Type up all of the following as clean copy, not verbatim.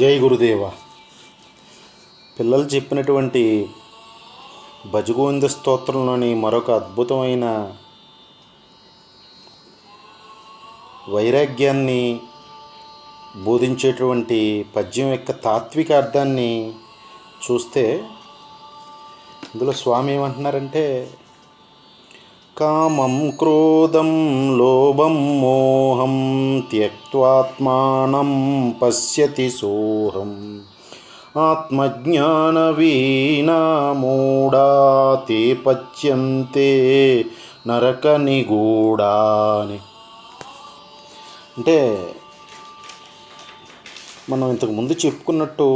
జై గురుదేవ. పిల్లలు చెప్పినటువంటి భజగోవింద స్తోత్రంలోని మరొక అద్భుతమైన వైరాగ్యాన్ని బోధించేటువంటి పద్యం యొక్క తాత్విక అర్థాన్ని చూస్తే ఇందులో స్వామి ఏమంటున్నారంటే, కామం క్రోధం లోభం మోహం త్యక్త్వాత్మానం పశ్యతి సోహం ఆత్మజ్ఞానవీనామూఢా తే పచ్యంతే నరక నిగూఢాని. అంటే మనం ఇంతకుముందు చెప్పుకున్నట్టు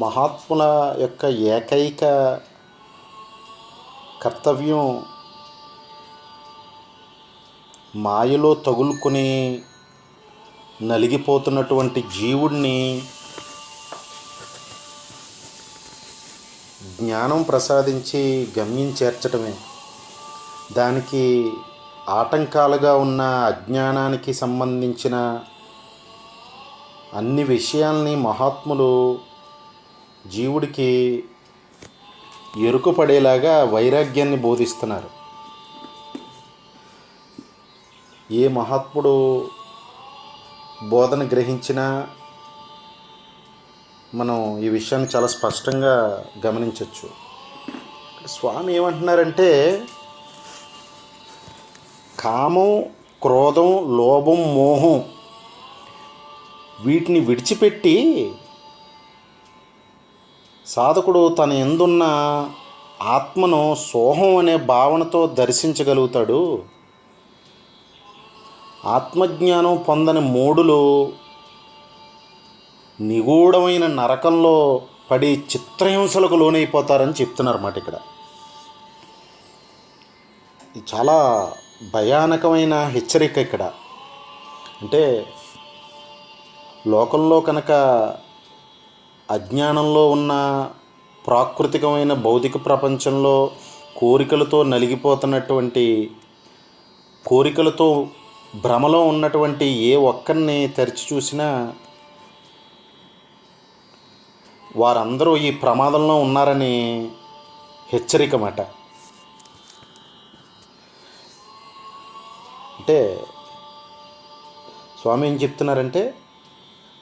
మహాత్ముల యొక్క ఏకైక కర్తవ్యం మాయలో తగులుకొని నలిగిపోతున్నటువంటి జీవుడిని జ్ఞానం ప్రసాదించి గమ్యం చేర్చడమే. దానికి ఆటంకాలుగా ఉన్న అజ్ఞానానికి సంబంధించిన అన్ని విషయాల్ని మహాత్ములు జీవుడికి ఎరుకపడేలాగా వైరాగ్యాన్ని బోధిస్తున్నారు. ఏ మహాత్ముడు బోధన గ్రహించినా మనం ఈ విషయాన్ని చాలా స్పష్టంగా గమనించవచ్చు. స్వామి ఏమంటున్నారంటే, కామం, క్రోధం, లోభం, మోహం వీటిని విడిచిపెట్టి సాధకుడు తన యందున్న ఆత్మను సోహం అనే భావనతో దర్శించగలుగుతాడు. ఆత్మజ్ఞానం పొందని మూఢులు నిగూఢమైన నరకంలో పడి చిత్రహింసలకు లోనైపోతారని చెప్తున్నారు అన్నమాట. ఇక్కడ ఇది చాలా భయానకమైన హెచ్చరిక. ఇక్కడ అంటే లోకంలో కనుక అజ్ఞానంలో ఉన్న ప్రాకృతికమైన భౌతిక ప్రపంచంలో కోరికలతో నలిగిపోతున్నటువంటి, కోరికలతో భ్రమలో ఉన్నటువంటి ఏ ఒక్కరిని తెరిచి చూసినా వారందరూ ఈ ప్రమాదంలో ఉన్నారని హెచ్చరిక మాట. అంటే స్వామి ఏం చెప్తున్నారంటే,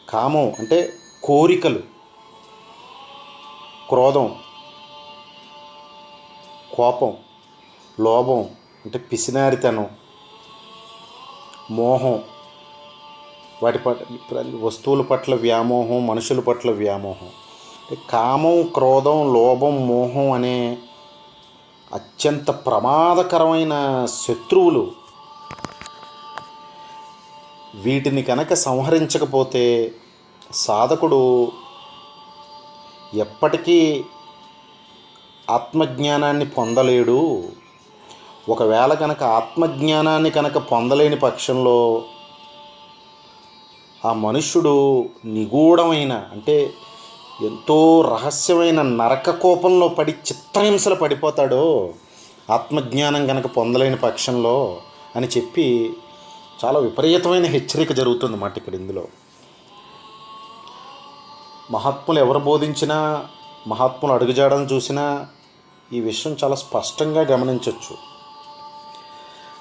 కామం అంటే కోరికలు, క్రోధం కోపం, లోభం అంటే పిసినారితనం, మోహం వాటి పట్ల, వస్తువుల పట్ల వ్యామోహం, మనుషుల పట్ల వ్యామోహం. కామం, క్రోధం, లోభం, మోహం అనే అత్యంత ప్రమాదకరమైన శత్రువులు. వీటిని కనుక సంహరించకపోతే సాధకుడు ఎప్పటికీ ఆత్మజ్ఞానాన్ని పొందలేడు. ఒకవేళ కనుక ఆత్మజ్ఞానాన్ని కనుక పొందలేని పక్షంలో ఆ మనుష్యుడు నిగూఢమైన, అంటే ఎంతో రహస్యమైన నరక కోపంలో పడి చిత్రహింసలు పడిపోతాడు ఆత్మజ్ఞానం కనుక పొందలేని పక్షంలో అని చెప్పి చాలా విపరీతమైన హెచ్చరిక జరుగుతుంది అన్నమాట ఇక్కడ. ఇందులో మహాత్ములు ఎవరు బోధించినా, మహాత్ములు అడుగుజాడని చూసినా ఈ విషయం చాలా స్పష్టంగా గమనించవచ్చు.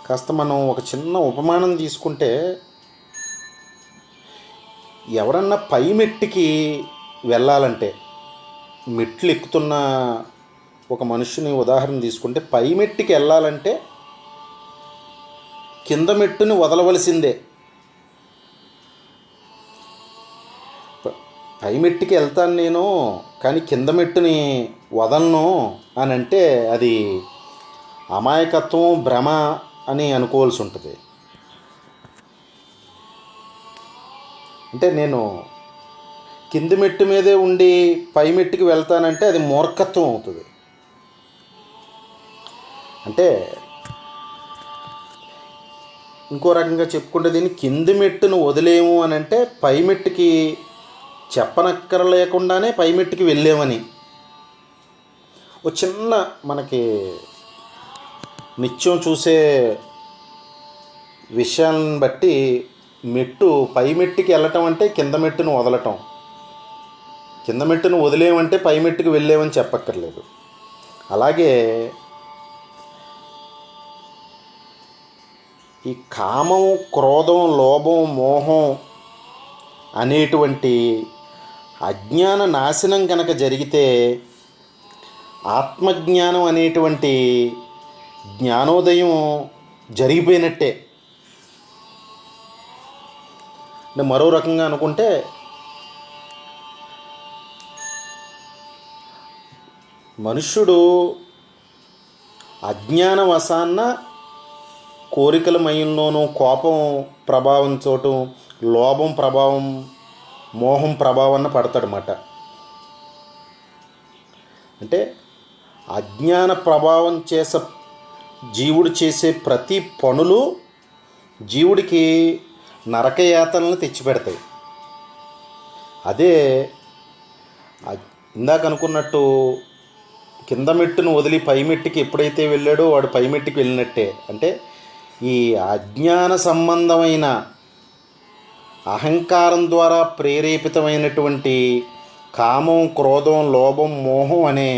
కాస్త మనం ఒక చిన్న ఉపమానం తీసుకుంటే, ఎవరన్నా పై మెట్టుకి వెళ్ళాలంటే, మెట్లు ఎక్కుతున్న ఒక మనిషిని ఉదాహరణ తీసుకుంటే, పై మెట్టుకి వెళ్ళాలంటే కింద మెట్టుని వదలవలసిందే. పై మెట్టుకి వెళ్తాను నేను, కానీ కింద మెట్టుని వదలను అని అంటే అది అమాయకత్వం, భ్రమ అని అనుకోవాల్సి ఉంటుంది. అంటే నేను కింది మెట్టు మీదే ఉండి పై మెట్టుకి వెళ్తానంటే అది మూర్ఖత్వం అవుతుంది. అంటే ఇంకో రకంగా చెప్పుకుంటే, దీన్ని కింది మెట్టును వదిలేము అని అంటే పై మెట్టుకి చెప్పనక్కర్లేకుండానే పై మెట్టుకి వెళ్ళామని. ఒక చిన్న మనకి నిత్యం చూసే విషయాలను బట్టి మెట్టు పై మెట్టుకి వెళ్ళటం అంటే కింద మెట్టును వదలటం, కింద మెట్టును వదిలేమంటే పై మెట్టుకు వెళ్ళేవని చెప్పక్కర్లేదు. అలాగే ఈ కామం, క్రోధం, లోభం, మోహం అనేటువంటి అజ్ఞాన నాశనం కనుక జరిగితే ఆత్మజ్ఞానం అనేటువంటి జ్ఞానోదయం జరిగిపోయినట్టే. అంటే మరో రకంగా అనుకుంటే మనుష్యుడు అజ్ఞానవశాన్న కోరికల మయంలోనూ కోపం ప్రభావం చోటు లోభం ప్రభావం, మోహం ప్రభావాన్ని పడతాడనమాట. అంటే అజ్ఞాన ప్రభావం జీవుడు చేసే ప్రతి పనులు జీవుడికి నరకయాతనలను తెచ్చిపెడతాయి. అదే ఇందాక అనుకున్నట్టు కింద మెట్టును వదిలి పై మెట్టుకి ఎప్పుడైతే వెళ్ళాడో వాడు పై మెట్టుకి వెళ్ళినట్టే. అంటే ఈ అజ్ఞాన సంబంధమైన అహంకారం ద్వారా ప్రేరేపితమైనటువంటి కామం, క్రోధం, లోభం, మోహం అనే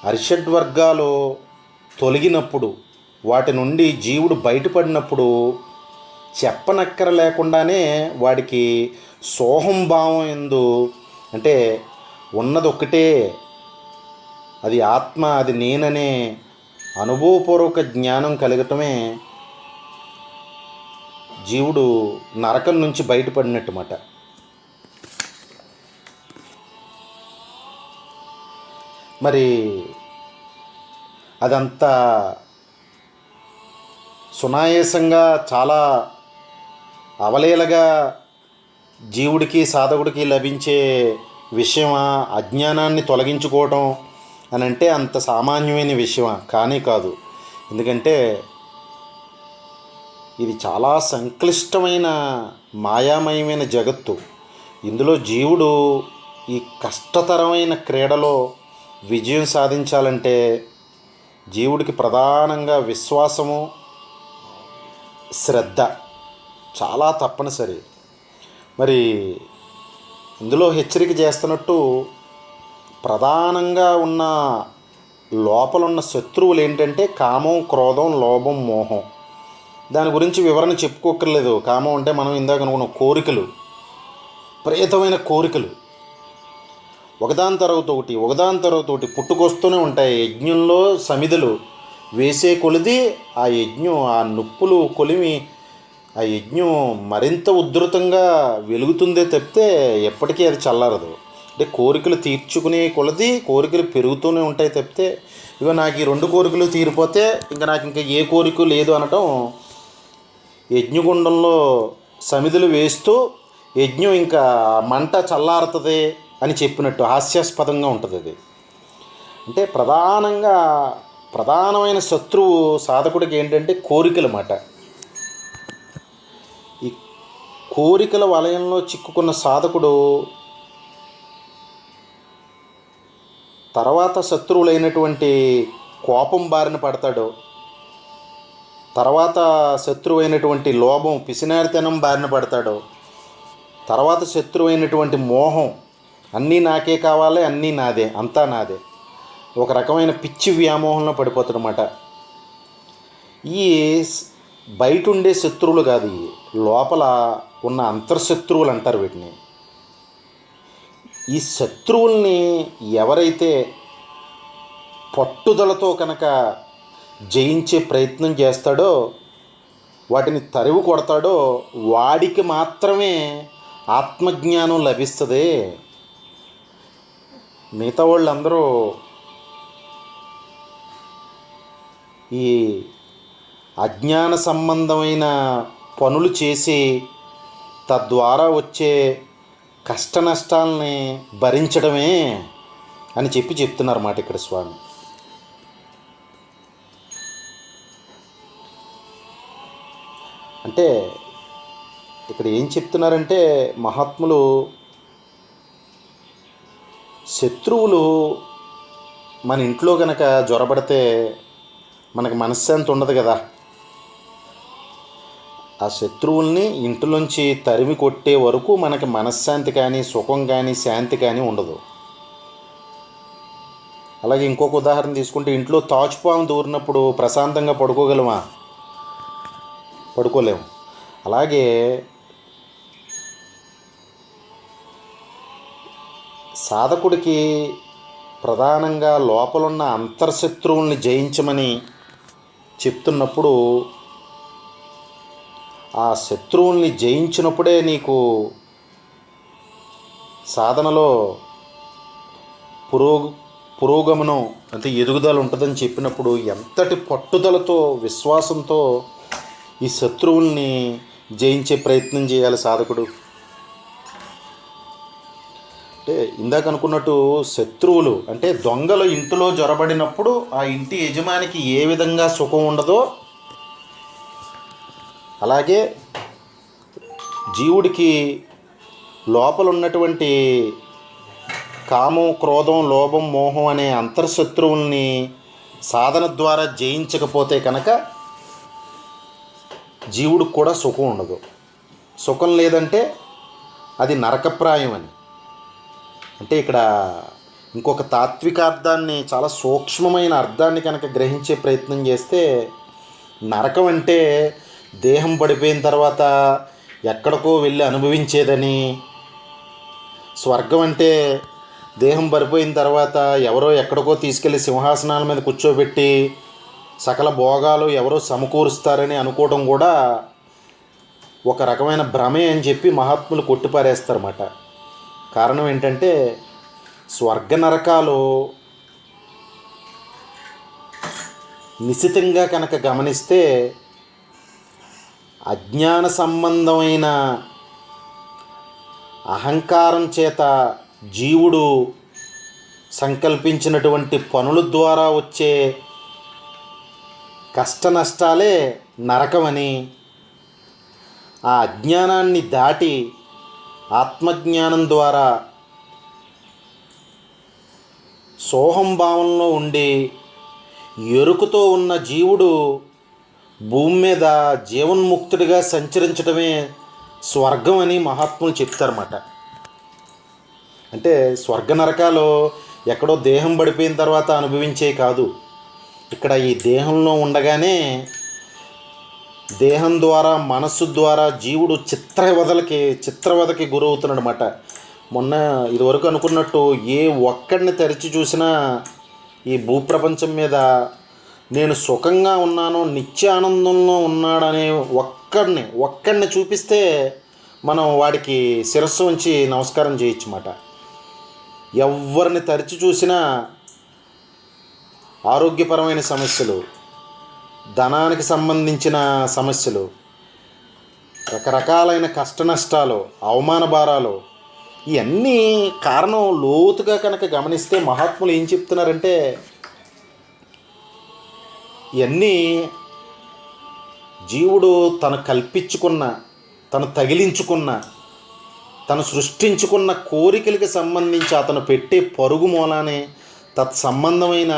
అరిషడ్వర్గాలు తొలగినప్పుడు, వాటి నుండి జీవుడు బయటపడినప్పుడు చెప్పనక్కర లేకుండానే వాడికి సోహం భావం ఎందు, అంటే ఉన్నది ఒక్కటే, అది ఆత్మ, అది నేననే అనుభవపూర్వక జ్ఞానం కలగటమే జీవుడు నరకం నుంచి బయటపడినట్టుమాట. మరి అదంతా సునాయాసంగా, చాలా అవలీలగా జీవుడికి సాధకుడికి లభించే విషయమా అజ్ఞానాన్ని తొలగించుకోవటం అని అంటే అంత సామాన్యమైన విషయమా? కానీ కాదు. ఎందుకంటే ఇది చాలా సంక్లిష్టమైన మాయామయమైన జగత్తు. ఇందులో జీవుడు ఈ కష్టతరమైన క్రీడలో విజయం సాధించాలంటే జీవుడికి ప్రధానంగా విశ్వాసము, శ్రద్ధ చాలా తప్పనిసరి. మరి ఇందులో హెచ్చరిక చేస్తున్నట్టు ప్రధానంగా ఉన్న లోపలున్న శత్రువులు ఏంటంటే కామం, క్రోధం, లోభం, మోహం. దాని గురించి వివరణ చెప్పుకోక్కర్లేదు. కామం అంటే మనం ఇందాక అనుకున్న కోరికలు, ప్రేతమైన కోరికలు, ఒకదాని తర్వాత ఒకటి పుట్టుకొస్తూనే ఉంటాయి. యజ్ఞంలో సమిధలు వేసే కొలిది ఆ యజ్ఞం, ఆ నొప్పులు కొలిమి ఆ యజ్ఞం మరింత ఉధృతంగా వెలుగుతుందే తప్పితే ఎప్పటికీ అది చల్లారదు. అంటే కోరికలు తీర్చుకునే కొలది కోరికలు పెరుగుతూనే ఉంటాయి తప్పితే, ఇక నాకు ఈ 2 కోరికలు తీరిపోతే నాకు ఇంకా ఏ కోరిక లేదు అనటం యజ్ఞగుండంలో సమిధులు వేస్తూ యజ్ఞం ఇంకా మంట చల్లారుతుంది అని చెప్పినట్టు హాస్యాస్పదంగా ఉంటుంది అది. అంటే ప్రధానమైన శత్రువు సాధకుడికి ఏంటంటే కోరికల మాట. ఈ కోరికల వలయంలో చిక్కుకున్న సాధకుడు తర్వాత శత్రువులైనటువంటి కోపం బారిన పడతాడు. తర్వాత శత్రువైనటువంటి లోభం, పిసినారితనం బారిన పడతాడు. తర్వాత శత్రువైనటువంటి మోహం, అన్నీ నాకే కావాలి, అన్నీ నాదే, అంతా నాదే, ఒక రకమైన పిచ్చి వ్యామోహంలో పడిపోతాడనమాట. ఈ బయట ఉండే శత్రువులు కాదు, లోపల ఉన్న అంతర్శత్రువులు అంటారు వీటిని. ఈ శత్రువుల్ని ఎవరైతే పట్టుదలతో కనుక జయించే ప్రయత్నం చేస్తాడో, వాటిని తరివి కొడతాడో, వాడికి మాత్రమే ఆత్మజ్ఞానం లభిస్తుంది. మిగతా వాళ్ళందరూ ఈ అజ్ఞాన సంబంధమైన పనులు చేసి తద్వారా వచ్చే కష్ట నష్టాలని భరించడమే అని చెప్తున్నారు మాట ఇక్కడ స్వామి. అంటే ఇక్కడ ఏం చెప్తున్నారంటే మహాత్ములు, శత్రువులు మన ఇంట్లో కనుక జ్వరపడితే మనకు మనశ్శాంతి ఉండదు కదా. ఆ శత్రువుల్ని ఇంటిలోంచి తరిమి కొట్టే వరకు మనకి మనశ్శాంతి కానీ, సుఖం కానీ, శాంతి కానీ ఉండదు. అలాగే ఇంకొక ఉదాహరణ తీసుకుంటే, ఇంట్లో తాచుపాము దూరినప్పుడు ప్రశాంతంగా పడుకోగలమా? పడుకోలేము. అలాగే సాధకుడికి ప్రధానంగా లోపలున్న అంతర్శత్రువుల్ని జయించమని చెప్తున్నప్పుడు, ఆ శత్రువుల్ని జయించినప్పుడే నీకు సాధనలో పురోగమనం అంటే ఎదుగుదల ఉంటుందని చెప్పినప్పుడు, ఎంతటి పట్టుదలతో, విశ్వాసంతో ఈ శత్రువుల్ని జయించే ప్రయత్నం చేయాలి సాధకుడు. అంటే ఇందాక అనుకున్నట్టు శత్రువులు అంటే దొంగలు ఇంటిలో జొరబడినప్పుడు ఆ ఇంటి యజమానికి ఏ విధంగా సుఖం ఉండదో, అలాగే జీవుడికి లోపల ఉన్నటువంటి కామం, క్రోధం, లోభం, మోహం అనే అంతర్శత్రువుల్ని సాధన ద్వారా జయించకపోతే కనుక జీవుడికి కూడా సుఖం ఉండదు. సుఖం లేదంటే అది నరకప్రాయం అని. అంటే ఇక్కడ ఇంకొక తాత్వికార్థాన్ని, చాలా సూక్ష్మమైన అర్థాన్ని కనుక గ్రహించే ప్రయత్నం చేస్తే, నరకం అంటే దేహం పడిపోయిన తర్వాత ఎక్కడికో వెళ్ళి అనుభవించేదని, స్వర్గం అంటే దేహం పడిపోయిన తర్వాత ఎవరో ఎక్కడికో తీసుకెళ్ళి సింహాసనాల మీద కూర్చోబెట్టి సకల భోగాలు ఎవరో సమకూరుస్తారని అనుకోవడం కూడా ఒక రకమైన భ్రమే అని చెప్పి మహాత్ములు కొట్టిపారేస్తారన్నమాట. కారణం ఏంటంటే, స్వర్గ నరకాలు నిశితంగా కనుక గమనిస్తే అజ్ఞాన సంబంధమైన అహంకారం చేత జీవుడు సంకల్పించినటువంటి పనుల ద్వారా వచ్చే కష్ట నష్టాలే నరకమని, ఆ అజ్ఞానాన్ని దాటి ఆత్మజ్ఞానం ద్వారా సోహం భావంలో ఉండి ఎరుకుతో ఉన్న జీవుడు భూమి మీద జీవన్ముక్తుడిగా సంచరించడమే స్వర్గం అని మహాత్ములు చెప్తారన్నమాట. అంటే స్వర్గ నరకాలు ఎక్కడో దేహం పడిపోయిన తర్వాత అనుభవించే కాదు, ఇక్కడ ఈ దేహంలో ఉండగానే దేహం ద్వారా, మనస్సు ద్వారా జీవుడు చిత్రవదకి గురవుతున్నాడనమాట. మొన్న ఇదివరకు అనుకున్నట్టు ఏ ఒక్కడిని తెరిచి చూసినా ఈ భూప్రపంచం మీద నేను సుఖంగా ఉన్నాను, నిత్యానందంలో ఉన్నాడనే ఒక్కడిని చూపిస్తే మనం వాడికి శిరస్సు ఉంచి నమస్కారం చేయొచ్చు అన్నమాట. ఎవరిని తరిచి చూసినా ఆరోగ్యపరమైన సమస్యలు, ధనానికి సంబంధించిన సమస్యలు, రకరకాలైన కష్ట నష్టాలు, అవమాన భారాలు, ఇవన్నీ కారణం లోతుగా కనుక గమనిస్తే మహాత్ములు ఏం చెప్తున్నారంటే, ఇవన్నీ జీవుడు తను కల్పించుకున్న, తను తగిలించుకున్న, తను సృష్టించుకున్న కోరికలకి సంబంధించి అతను పెట్టే పరుగు మూలానే తత్సంబంధమైన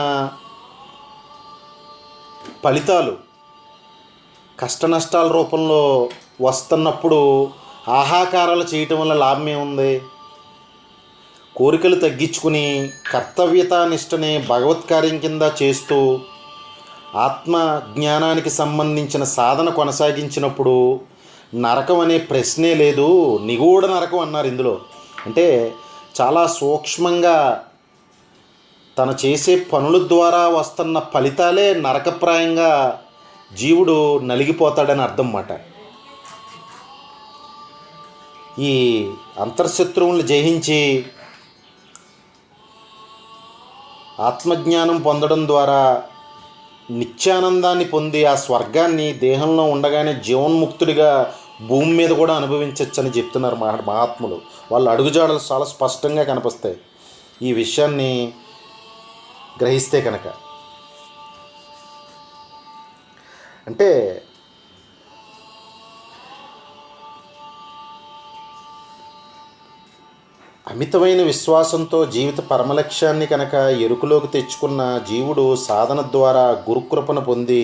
ఫలితాలు కష్ట నష్టాల రూపంలో వస్తున్నప్పుడు ఆహాకారాలు చేయటం వల్ల లాభం ఏముంది? కోరికలు తగ్గించుకుని కర్తవ్యతానిష్టని భగవత్కార్యం కింద చేస్తూ ఆత్మ జ్ఞానానికి సంబంధించిన సాధన కొనసాగించినప్పుడు నరకం అనే ప్రశ్నే లేదు. నిగూఢ నరకం అన్నారు ఇందులో. అంటే చాలా సూక్ష్మంగా తను చేసే పనుల ద్వారా వస్తున్న ఫలితాలే నరకప్రాయంగా జీవుడు నలిగిపోతాడని అర్థం అన్నమాట. ఈ అంతర్శత్రువులను జయించి ఆత్మజ్ఞానం పొందడం ద్వారా నిత్యానందాన్ని పొంది ఆ స్వర్గాన్ని దేహంలో ఉండగానే జీవన్ముక్తుడిగా భూమి మీద కూడా అనుభవించవచ్చని చెప్తున్నారు మహాత్ములు. వాళ్ళ అడుగుజాడలు చాలా స్పష్టంగా కనిపిస్తాయి ఈ విషయాన్ని గ్రహిస్తే కనుక. అంటే అమితమైన విశ్వాసంతో జీవిత పరమలక్ష్యాన్ని కనుక ఎరుకులోకి తెచ్చుకున్న జీవుడు సాధన ద్వారా గురుకృపను పొంది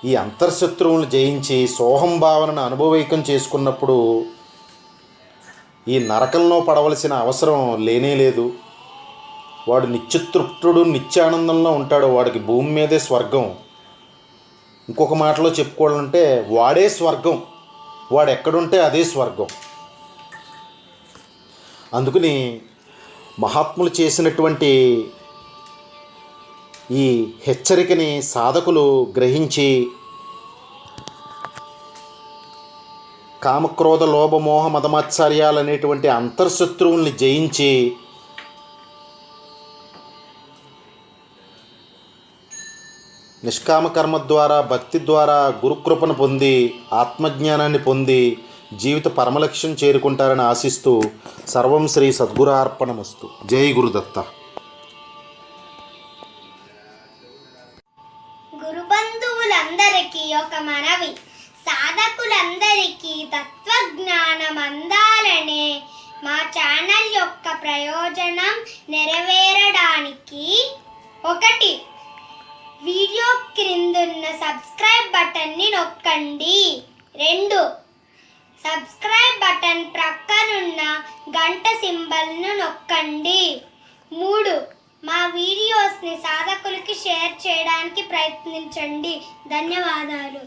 ఈ అంతర్శత్రువులను జయించి సోహం భావనను అనుభవైకం చేసుకున్నప్పుడు ఈ నరకంలో పడవలసిన అవసరం లేనే లేదు. వాడు నిత్యతృప్తుడు, నిత్యానందంలో ఉంటాడు. వాడికి భూమి మీదే స్వర్గం. ఇంకొక మాటలో చెప్పుకోవాలంటే వాడే స్వర్గం. వాడు ఎక్కడుంటే అదే స్వర్గం. అందుకని మహాత్ములు చేసినటువంటి ఈ హెచ్చరికని సాధకులు గ్రహించి కామక్రోధ లోభమోహ మదమాత్సర్యాలు అనేటువంటి అంతర్శత్రువుల్ని జయించి నిష్కామ కర్మ ద్వారా, భక్తి ద్వారా గురుకృపను పొంది ఆత్మజ్ఞానాన్ని పొంది జీవిత పరమలక్ష్యం చేరుకుంటారని ఆశిస్తూ సర్వం శ్రీ సద్గురు అర్పణమస్తు. జై గురుదత్త. గురుబంధువులందరికీ ఒక మనవి. సాధకులందరికీ తత్వజ్ఞానం అందాలనే మా ఛానల్ యొక్క ప్రయోజనం నెరవేరడానికి 1. వీడియో క్రిందున్న సబ్స్క్రైబ్ బటన్ని నొక్కండి. 2. సబ్స్క్రైబ్ బటన్ ప్రక్కనున్న గంట సింబల్ను నొక్కండి. 3. మా వీడియోస్ని సాధకులకి షేర్ చేయడానికి ప్రయత్నించండి. ధన్యవాదాలు.